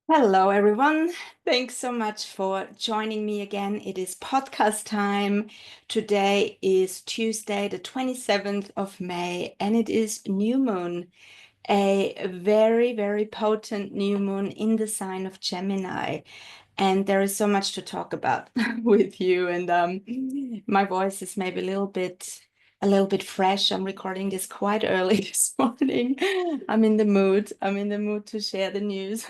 Hello, everyone. Thanks so much for joining me again. It is podcast time. Today is Tuesday, the 27th of May, and it is new moon, a very, very potent new moon in the sign of Gemini. And there is so much to talk about with you. And my voice is maybe a little bit fresh. I'm recording this quite early this morning. I'm in the mood. I'm in the mood to share the news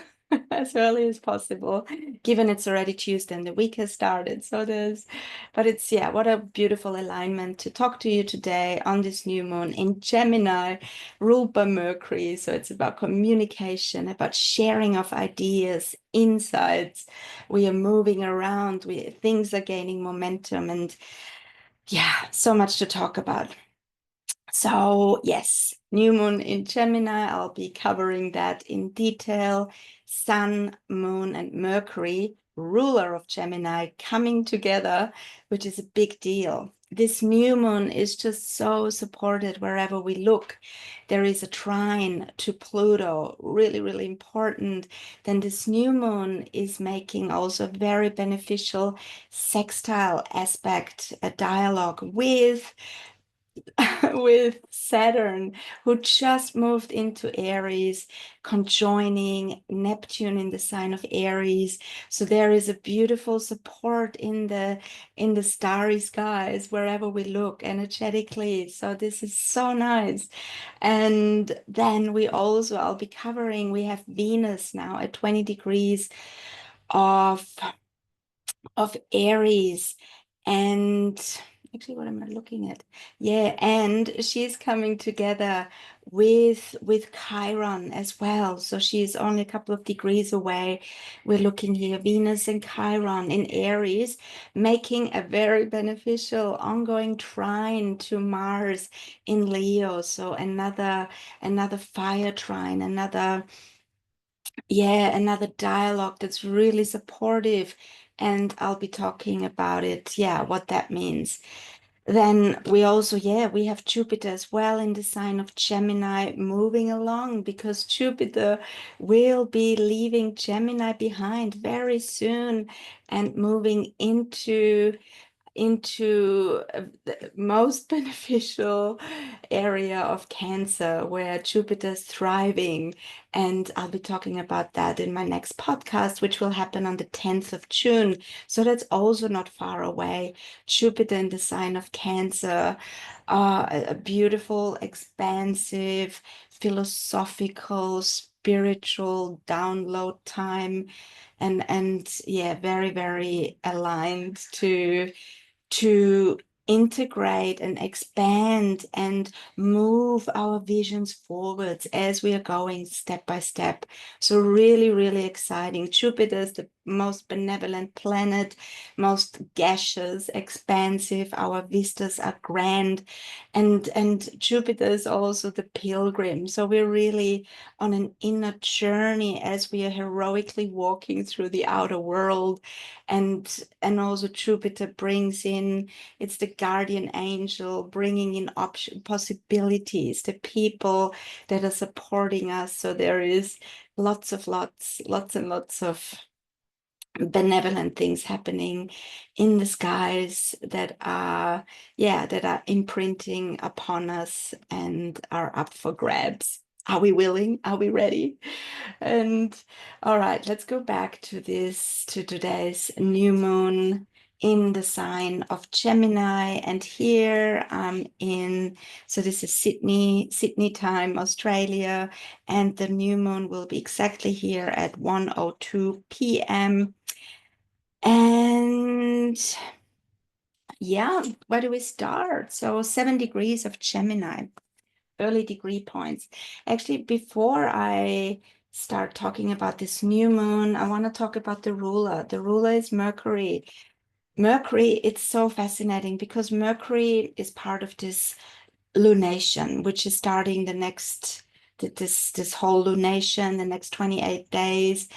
as early as possible, given it's already Tuesday and the week has started. But it's, yeah, what a beautiful alignment to talk to you today on this new moon in Gemini, ruled by Mercury. So it's about communication, about sharing of ideas, insights. We are moving around, things are gaining momentum, and yeah, so much to talk about. So, yes, new moon in Gemini, I'll be covering that in detail. Sun, moon, and Mercury, ruler of Gemini, coming together, which is a big deal. This new moon is just so supported wherever we look. There is a trine to Pluto, really, really important. Then this new moon is making also a very beneficial sextile aspect, a dialogue with with Saturn, who just moved into Aries, conjoining Neptune in the sign of Aries. So there is a beautiful support in the starry skies wherever we look energetically. So this is so nice. And then I'll be covering, we have Venus now at 20 degrees of Aries. And actually, what am I looking at? Yeah, and she's coming together with Chiron as well. So she's only a couple of degrees away. We're looking here, Venus and Chiron in Aries, making a very beneficial ongoing trine to Mars in Leo. So another fire trine, another dialogue that's really supportive. And I'll be talking about it, what that means. Then we have Jupiter as well in the sign of Gemini moving along, because Jupiter will be leaving Gemini behind very soon and moving into the most beneficial area of Cancer where Jupiter is thriving. And I'll be talking about that in my next podcast, which will happen on the 10th of June. So that's also not far away. Jupiter in the sign of Cancer, a beautiful, expansive, philosophical, spiritual download time, and yeah, very, very aligned to integrate and expand and move our visions forwards as we are going step by step. So really, really exciting. Jupiter is the most benevolent planet, most gaseous, expansive. Our vistas are grand. And Jupiter is also the pilgrim. So we're really on an inner journey as we are heroically walking through the outer world. And also Jupiter brings in, it's the guardian angel, bringing in possibilities, the people that are supporting us. So there is lots and lots of benevolent things happening in the skies that are imprinting upon us and are up for grabs. Are we willing? Are we ready? And all right, let's go back to today's new moon in the sign of Gemini. And here so this is Sydney time, Australia, and the new moon will be exactly here at 1:02 p.m. And yeah, where do we start? So 7 degrees of Gemini, early degree points. Actually, before I start talking about this new moon, I want to talk about the ruler. The ruler is Mercury. Mercury, it's so fascinating because Mercury is part of this lunation, which is starting this whole lunation, the next 28 days,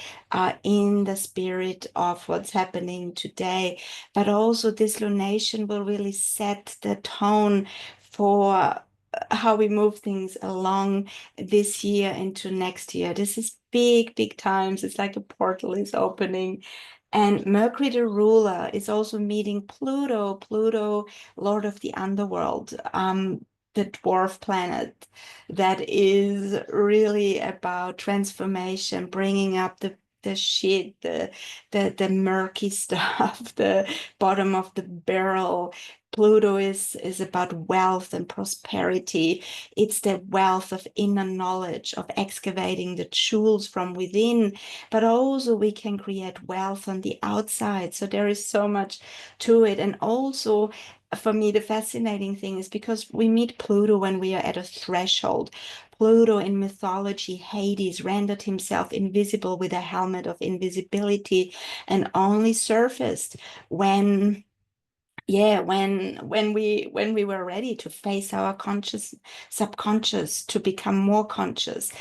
in the spirit of what's happening today. But also this lunation will really set the tone for how we move things along this year into next year. This is big times. It's like a portal is opening. And Mercury, the ruler, is also meeting Pluto. Pluto, Lord of the underworld, the dwarf planet that is really about transformation, bringing up the shit, the murky stuff, the bottom of the barrel. Pluto is about wealth and prosperity. It's the wealth of inner knowledge, of excavating the jewels from within, but also we can create wealth on the outside. So there is so much to it. And also, for me, the fascinating thing is because we meet Pluto when we are at a threshold. Pluto in mythology, Hades, rendered himself invisible with a helmet of invisibility and only surfaced when when we were ready to face our conscious subconscious, to become more conscious.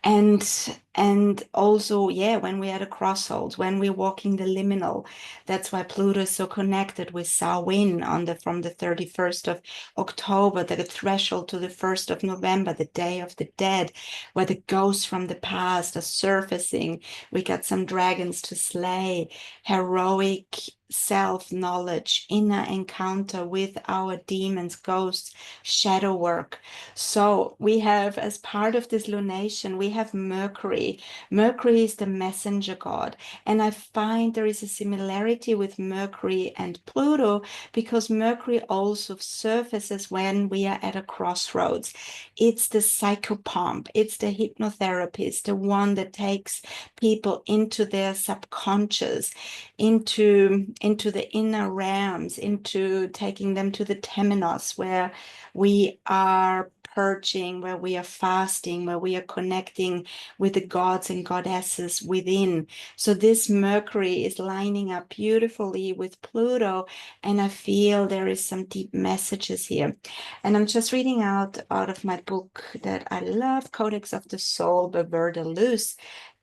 And also, when we're at a crossroads, when we're walking the liminal. That's why Pluto is so connected with Samhain from the 31st of October, the threshold to the 1st of November, the Day of the Dead, where the ghosts from the past are surfacing. We got some dragons to slay, heroic self-knowledge, inner encounter with our demons, ghosts, shadow work. So we have, as part of this lunation, we have Mercury. Mercury is the messenger god. And I find there is a similarity with Mercury and Pluto because Mercury also surfaces when we are at a crossroads. It's the psychopomp, it's the hypnotherapist, the one that takes people into their subconscious, into the inner realms, into taking them to the temenos, where we are purging, where we are fasting, where we are connecting with the gods and goddesses within. So this Mercury is lining up beautifully with Pluto, and I feel there is some deep messages here. And I'm just reading out of my book that I love, Codex of the Soul by Verda Luce.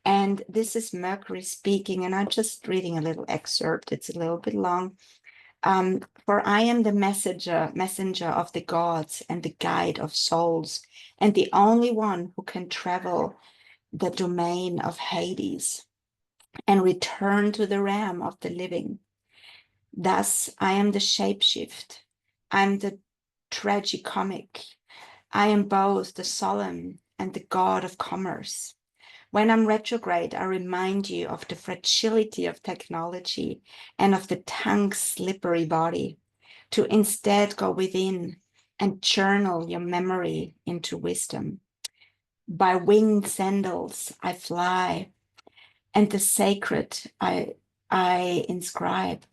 And this is Mercury speaking, and I'm just reading a little excerpt. It's a little bit long. For I am the messenger of the gods and the guide of souls, and the only one who can travel the domain of Hades and return to the realm of the living. Thus, I am the shapeshift. I'm the tragicomic. I am both the solemn and the god of commerce. When I'm retrograde, I remind you of the fragility of technology and of the tongue's slippery body, to instead go within and journal your memory into wisdom. By winged sandals I fly, and the sacred I inscribe.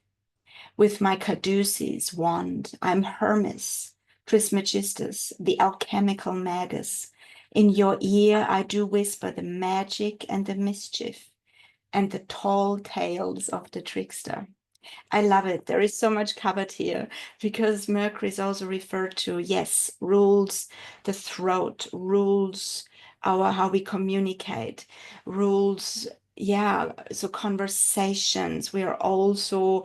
With my caduceus wand, I'm Hermes, Trismegistus, the alchemical magus. In your ear I do whisper the magic and the mischief, and the tall tales of the trickster. I love it. There is so much covered here because Mercury is also referred to, yes, rules the throat, rules our how we communicate, rules, so conversations. We are also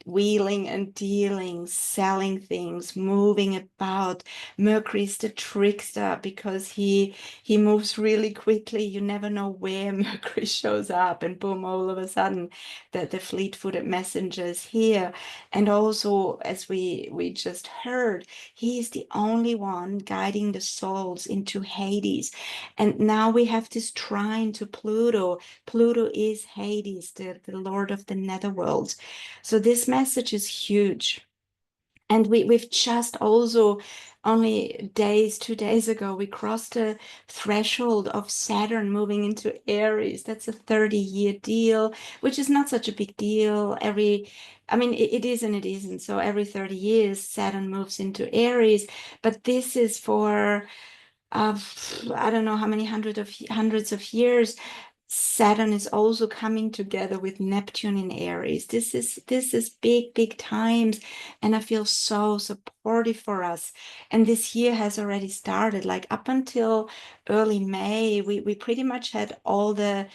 wheeling and dealing, selling things, moving about. Mercury is the trickster because he moves really quickly. You never know where Mercury shows up, and boom, all of a sudden the fleet-footed messenger is here. And also, as we just heard, he is the only one guiding the souls into Hades. And now we have this trine to Pluto. Pluto is Hades, the lord of the netherworld. So this message is huge. And we've just also only 2 days ago, we crossed the threshold of Saturn moving into Aries. That's a 30-year deal, which is not such a big deal. It is and it isn't. So every 30 years, Saturn moves into Aries. But this is for I don't know how many hundreds of years. Saturn is also coming together with Neptune in Aries. This is big times, and I feel so supportive for us. And this year has already started. Like up until early May, we pretty much had all the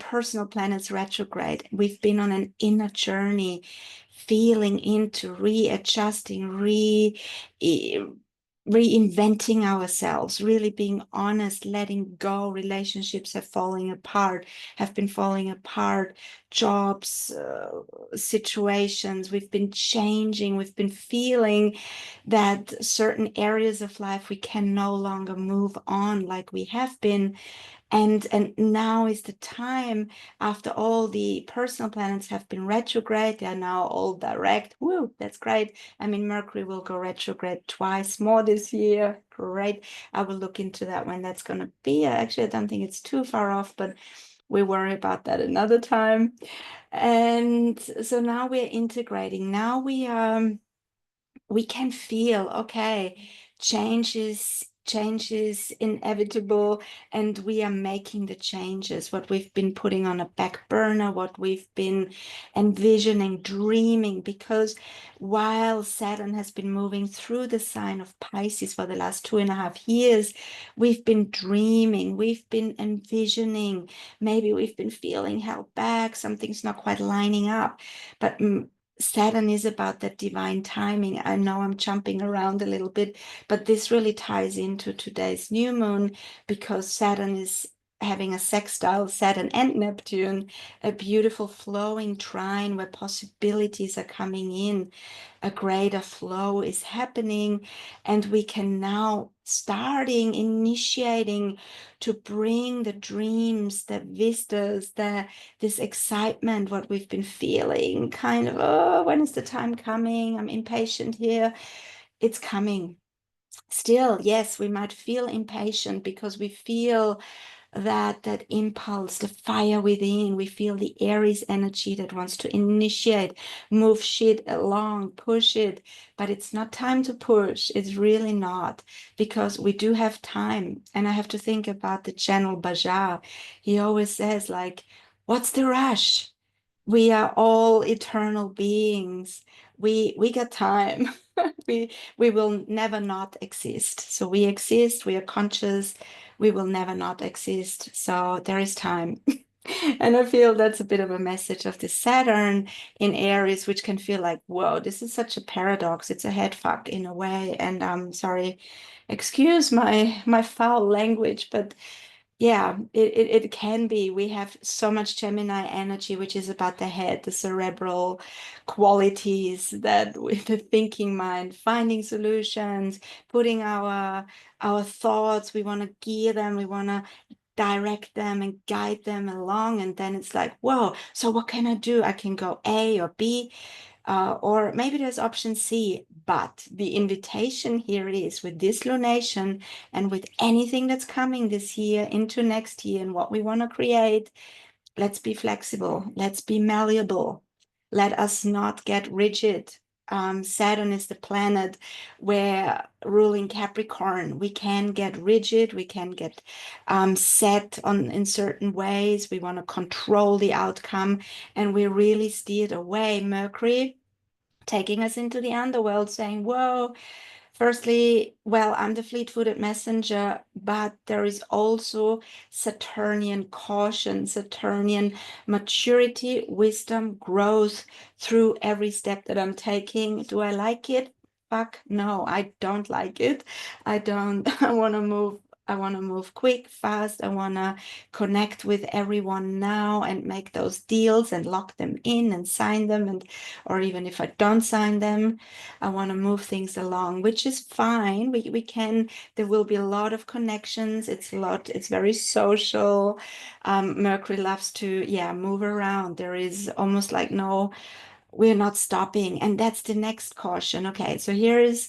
personal planets retrograde. We've been on an inner journey, feeling into readjusting, reinventing ourselves, really being honest, letting go. Relationships have been falling apart, jobs, situations, we've been changing, we've been feeling that certain areas of life we can no longer move on like we have been. And now is the time, after all the personal planets have been retrograde, they are now all direct. Woo, that's great. I mean, Mercury will go retrograde twice more this year. Great. I will look into that when that's going to be. Actually, I don't think it's too far off, but we worry about that another time. And so now we're integrating. Now we can feel, okay, change is inevitable, and we are making the changes, what we've been putting on a back burner, what we've been envisioning, dreaming, because while Saturn has been moving through the sign of Pisces for the last 2.5 years, we've been dreaming, we've been envisioning, maybe we've been feeling held back, something's not quite lining up, but Saturn is about that divine timing. I know I'm jumping around a little bit, but this really ties into today's new moon, because Saturn is having a sextile, Saturn and Neptune, a beautiful flowing trine where possibilities are coming in, a greater flow is happening, and we can now initiating to bring the dreams, the vistas, this excitement, what we've been feeling, kind of, oh, when is the time coming? I'm impatient here. It's coming. Still, yes, we might feel impatient because we feel that impulse, the fire within. We feel the Aries energy that wants to initiate, move shit along, push it. But it's not time to push. It's really not, because we do have time. And I have to think about the General Bajar. He always says, like, what's the rush? We are all eternal beings. We got time. We will never not exist. So we exist, we are conscious, we will never not exist. So there is time. And I feel that's a bit of a message of the Saturn in Aries, which can feel like, whoa, this is such a paradox. It's a head fuck in a way. And I'm sorry, excuse my foul language, but yeah, it can be. We have so much Gemini energy, which is about the head, the cerebral qualities, that with the thinking mind, finding solutions, putting our thoughts, we want to gear them, we want to direct them and guide them along. And then it's like, whoa, so what can I do? I can go A or B. Or maybe there's option C, but the invitation here is, with this lunation and with anything that's coming this year into next year and what we want to create, let's be flexible, let's be malleable, let us not get rigid. Saturn is the planet where ruling Capricorn, we can get rigid, we can get set on in certain ways, we want to control the outcome, and we're really steered away. Mercury taking us into the underworld, saying, whoa, firstly, well, I'm the fleet-footed messenger, but there is also Saturnian caution, Saturnian maturity, wisdom, growth through every step that I'm taking. Do I like it? Fuck no, I don't like it. I don't, I want to move. I want to move quick, fast. I want to connect with everyone now and make those deals and lock them in and sign them. And, or even if I don't sign them, I want to move things along, which is fine. We can, there will be a lot of connections. It's very social. Mercury loves to, yeah, move around. There is almost like no, we're not stopping. And that's the next caution. Okay, so here is,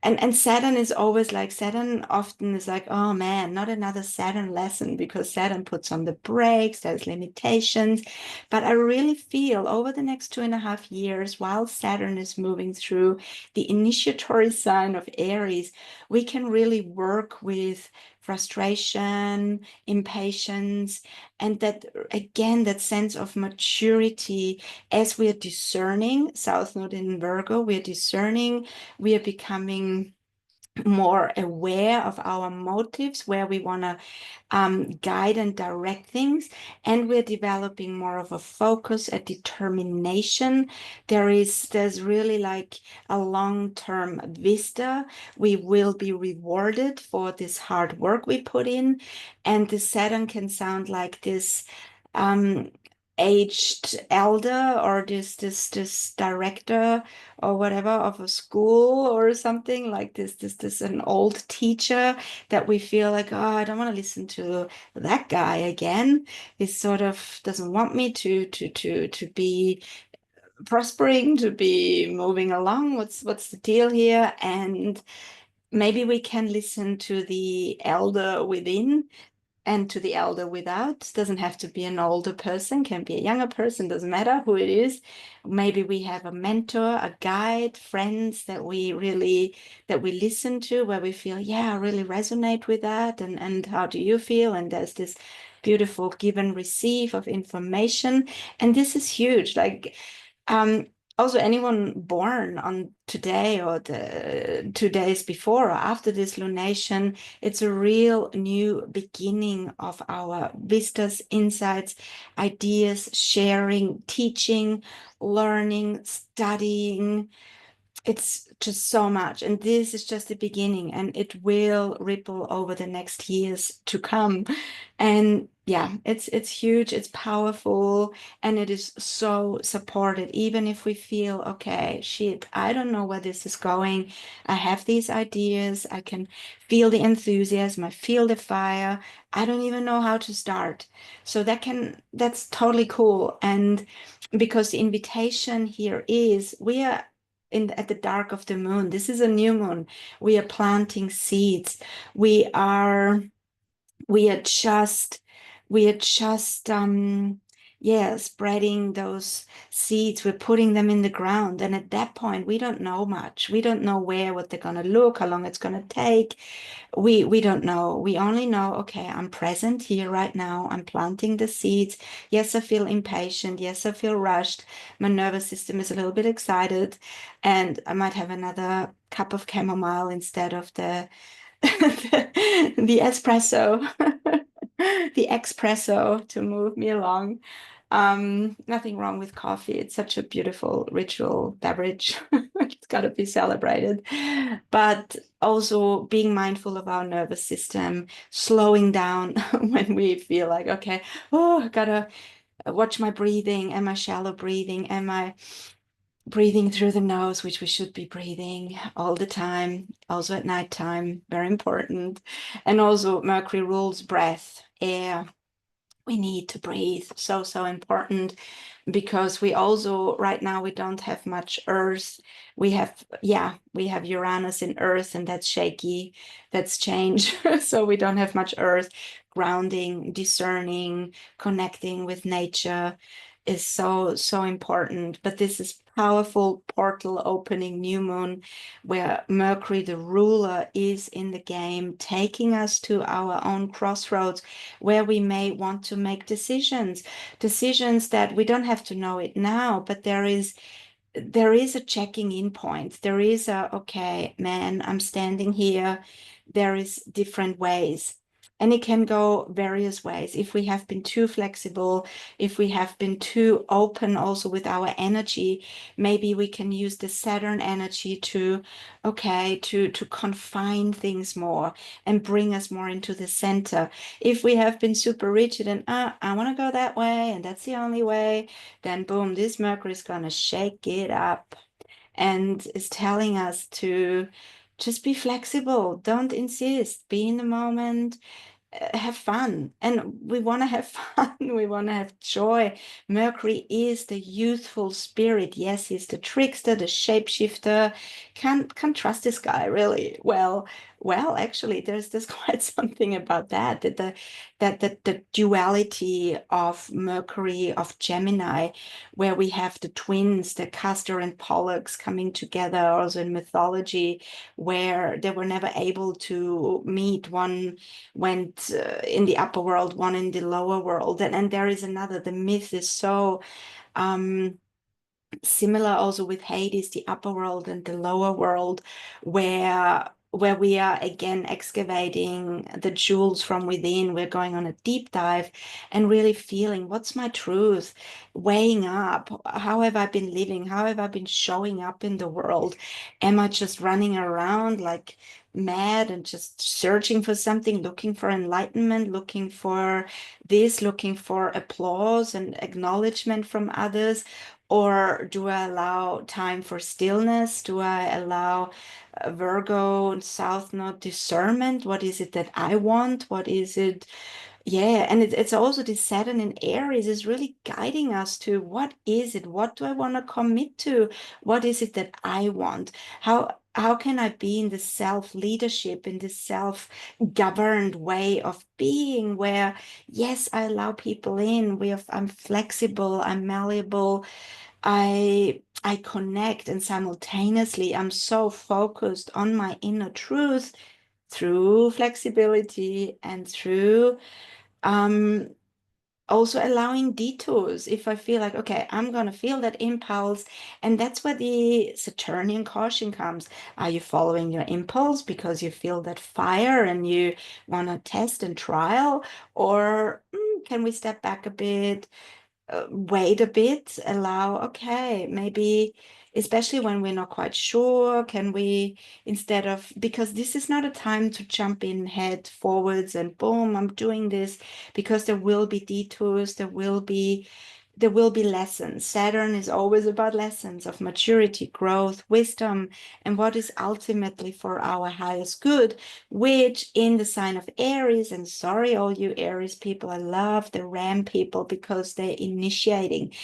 and Saturn is always like, Saturn often is like, oh man, not another Saturn lesson, because Saturn puts on the brakes, there's limitations. But I really feel over the next 2.5 years, while Saturn is moving through the initiatory sign of Aries, we can really work with frustration, impatience, and that, again, that sense of maturity as we are discerning. South Node in Virgo, we are discerning, we are becoming more aware of our motives, where we want to guide and direct things, and we're developing more of a focus, a determination. There's really like a long-term vista. We will be rewarded for this hard work we put in, and the Saturn can sound like this um, aged elder, or this director or whatever of a school or something like this an old teacher that we feel like, oh, I don't want to listen to that guy again. He sort of doesn't want me to be prospering, to be moving along. What's the deal here? And maybe we can listen to the elder within and to the elder without. Doesn't have to be an older person, can be a younger person, doesn't matter who it is. Maybe we have a mentor, a guide, friends that we listen to, where we feel, yeah, I really resonate with that. And how do you feel? And there's this beautiful give and receive of information. And this is huge. Like, um, also, anyone born on today or the 2 days before or after this lunation, it's a real new beginning of our vistas, insights, ideas, sharing, teaching, learning, studying. It's just so much. And this is just the beginning, and it will ripple over the next years to come. And yeah, it's huge, it's powerful, and it is so supported. Even if we feel, okay, shit, I don't know where this is going. I have these ideas, I can feel the enthusiasm, I feel the fire. I don't even know how to start. So that's totally cool. And because the invitation here is, we are at the dark of the moon. This is a new moon. We are planting seeds. We are we are just we are just yeah, spreading those seeds. We're putting them in the ground. And at that point, we don't know much. We don't know what they're gonna look, how long it's gonna take. We don't know. We only know, okay, I'm present here right now. I'm planting the seeds. Yes, I feel impatient. Yes, I feel rushed. My nervous system is a little bit excited, and I might have another cup of chamomile instead of the espresso, the espresso to move me along. Nothing wrong with coffee. It's such a beautiful ritual beverage. It's got to be celebrated. But also being mindful of our nervous system, slowing down when we feel like, okay, oh, I gotta watch my breathing. Am I shallow breathing? Am I breathing through the nose, which we should be breathing all the time, also at nighttime, very important. And also Mercury rules breath, air. We need to breathe. So important, because we also right now we don't have much earth. We have Uranus in earth, and that's shaky, that's change. So we don't have much earth. Grounding, discerning, connecting with nature is so important. But this is powerful portal opening new moon, where Mercury, the ruler, is in the game, taking us to our own crossroads, where we may want to make decisions that we don't have to know it now, but there is a checking in point. There is okay, man, I'm standing here. There is different ways. And it can go various ways. If we have been too flexible, if we have been too open also with our energy, maybe we can use the Saturn energy to confine things more and bring us more into the center. If we have been super rigid and I want to go that way and that's the only way, then boom, this Mercury is going to shake it up and is telling us to just be flexible. Don't insist. Be in the moment, have fun. And we want to have fun. We want to have joy. Mercury is the youthful spirit. Yes, he's the trickster, the shapeshifter. Can't trust this guy really. Well, actually, there's quite something about that the duality of Mercury, of Gemini, where we have the twins, the Castor and Pollux coming together, also in mythology, where they were never able to meet. One went in the upper world, one in the lower world. And there is another, the myth is so um, similar also with Hades, the upper world and the lower world, where where we are again excavating the jewels from within. We're going on a deep dive and really feeling, what's my truth, weighing up, how have I been living, how have I been showing up in the world? Am I just running around like mad and just searching for something, looking for enlightenment, looking for this, looking for applause and acknowledgement from others? Or do I allow time for stillness? Do I allow Virgo and South Node discernment? What is it that I want? What is it? Yeah, and it's also this Saturn in Aries is really guiding us to what is it? What do I want to commit to? What is it that I want? How can I be in the self-leadership, in this self-governed way of being where, yes, I allow people in. I'm flexible, I'm malleable, I connect, and simultaneously I'm so focused on my inner truth through flexibility and through um also allowing detours if I feel like, okay, I'm going to feel that impulse. And that's where the Saturnian caution comes. Are you following your impulse because you feel that fire and you want to test and trial? Or can we step back a bit, wait a bit, allow, okay, maybe, especially when we're not quite sure, can we, instead of, because this is not a time to jump in head forwards and boom, I'm doing this, because there will be detours, there will be lessons. Saturn is always about lessons of maturity, growth, wisdom, and what is ultimately for our highest good, which in the sign of Aries, and sorry, all you Aries people, I love the Ram people because they're initiating.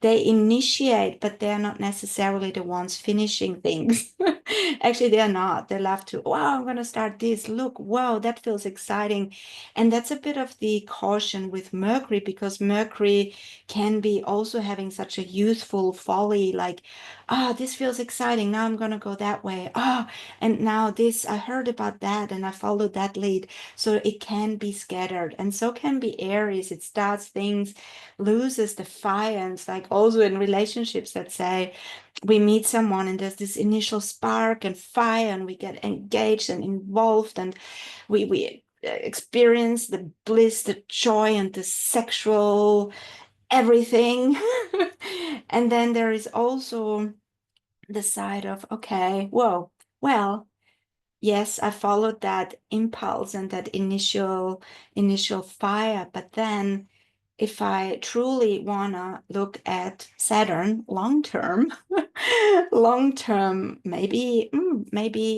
They initiate, but they're not necessarily the ones finishing things. Actually, they're not. They love to, wow, I'm going to start this. Look, wow, that feels exciting. And that's a bit of the caution with Mercury, because Mercury can be also having such a youthful folly, like, this feels exciting. Now I'm going to go that way. And now this, I heard about that and I followed that lead. So it can be scattered. And so can be Aries. It starts things, loses the fire. And it's like also in relationships that say we meet someone and there's this initial spark and fire and we get engaged and involved and we experience the bliss, the joy, and the sexual everything. And then there is also the side of, okay, whoa, well, yes, I followed that impulse and that initial fire, but then if I truly wanna look at Saturn long term, long term, maybe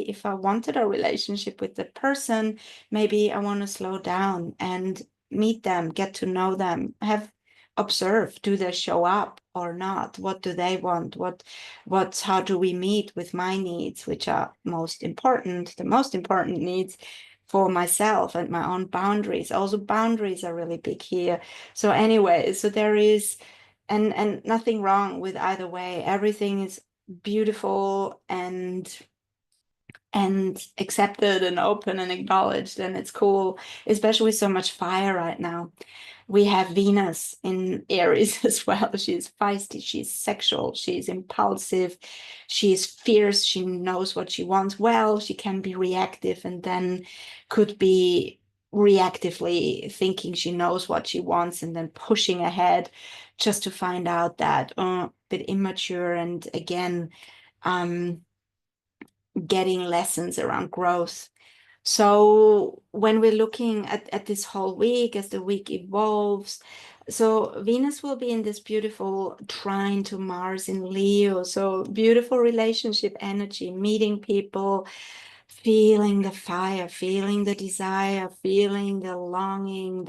if I wanted a relationship with the person, maybe I want to slow down and meet them, get to know them, have observe, do they show up or not? What do they want? How do we meet with my needs, which are the most important needs for myself and my own boundaries. Also, boundaries are really big here. So anyway, so there is, and nothing wrong with either way. Everything is beautiful and accepted and open and acknowledged, and it's cool, especially with so much fire right now. We have Venus in Aries as well. She's feisty, she's sexual, she's impulsive, she's fierce, she knows what she wants well, she can be reactive and then could be reactively thinking she knows what she wants and then pushing ahead just to find out that a bit immature, and again getting lessons around growth. So when we're looking at this whole week, as the week evolves, so Venus will be in this beautiful trine to Mars in Leo. So beautiful relationship energy, meeting people, feeling the fire, feeling the desire, feeling the longing,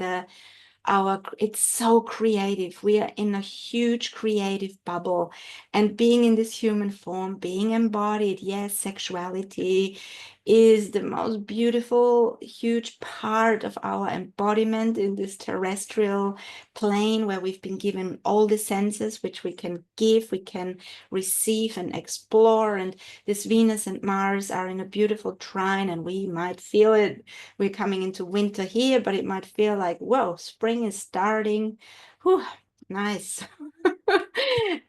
it's so creative. We are in a huge creative bubble, and being in this human form, being embodied, yes, sexuality is the most beautiful, huge part of our embodiment in this terrestrial plane where we've been given all the senses which we can give, we can receive and explore. And this Venus and Mars are in a beautiful trine, and we might feel it. We're coming into winter here, but it might feel like, whoa, spring is starting. Whew, nice.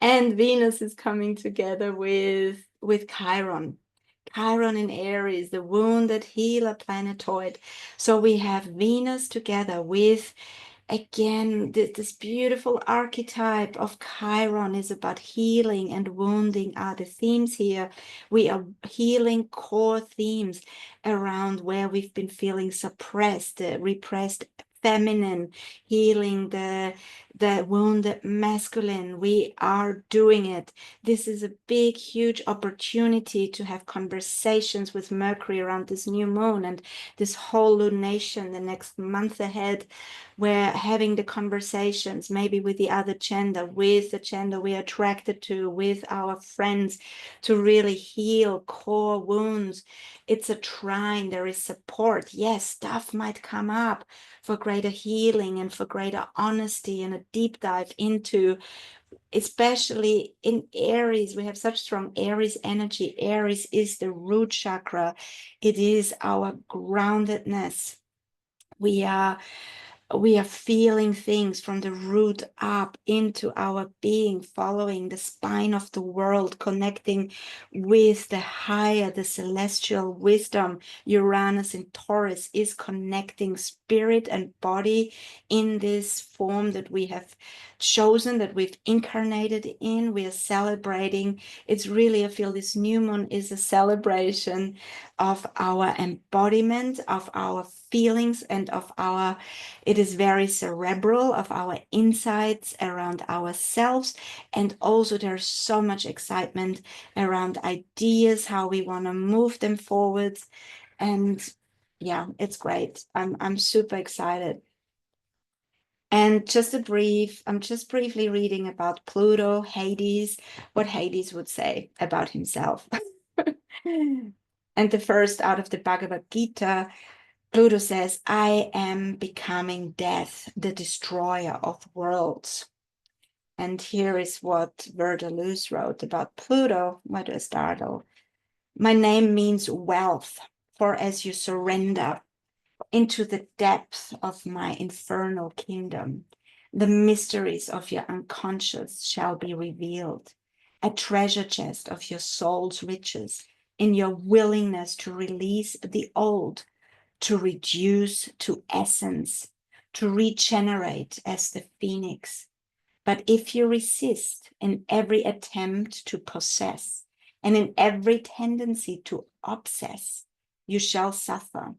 And Venus is coming together with Chiron. Chiron in Aries, the wounded healer planetoid. So we have Venus together with, again, this beautiful archetype of Chiron is about healing and wounding are the themes here. We are healing core themes around where we've been feeling suppressed, repressed feminine, healing the wounded masculine. We are doing it. This is a big, huge opportunity to have conversations with Mercury around this new moon and this whole lunation the next month ahead. We're having the conversations maybe with the other gender, with the gender we're attracted to, with our friends, to really heal core wounds. It's a trine, there is support. Yes, stuff might come up for greater healing and for greater honesty and a deep dive into, especially in Aries. We have such strong Aries energy. Aries is the root chakra. It is our groundedness. We are feeling things from the root up into our being, following the spine of the world, connecting with the higher, the celestial wisdom. Uranus in Taurus is connecting spirit and body in this form that we have chosen, that we've incarnated in. We are celebrating. It's really, I feel this new moon is a celebration of our embodiment, of our feelings, and of our, it is very cerebral, of our insights around ourselves. And also there's so much excitement around ideas, how we want to move them forward. And yeah, it's great. I'm super excited. And I'm just briefly reading about Pluto, Hades, what Hades would say about himself. And the first out of the Bhagavad Gita, Pluto says, I am becoming death, the destroyer of worlds. And here is what Verdelus wrote about Pluto. Where do I start? My name means wealth, for as you surrender into the depth of my infernal kingdom, the mysteries of your unconscious shall be revealed, a treasure chest of your soul's riches, in your willingness to release the old, to reduce to essence, to regenerate as the phoenix. But if you resist in every attempt to possess and in every tendency to obsess, you shall suffer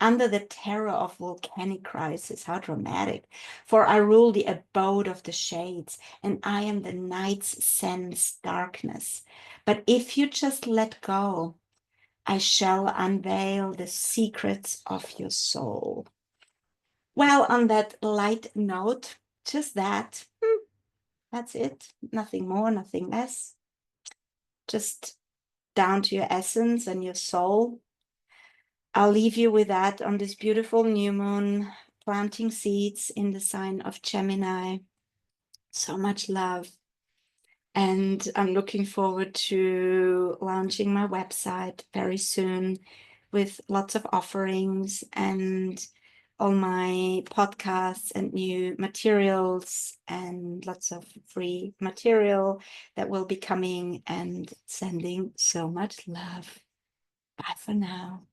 under the terror of volcanic crisis. How dramatic. For I rule the abode of the shades, and I am the night's sense darkness. But if you just let go, I shall unveil the secrets of your soul. Well, on that light note, just that. That's it. Nothing more, nothing less. Just down to your essence and your soul. I'll leave you with that on this beautiful new moon, planting seeds in the sign of Gemini. So much love. And I'm looking forward to launching my website very soon with lots of offerings and all my podcasts and new materials and lots of free material that will be coming, and sending so much love. Bye for now.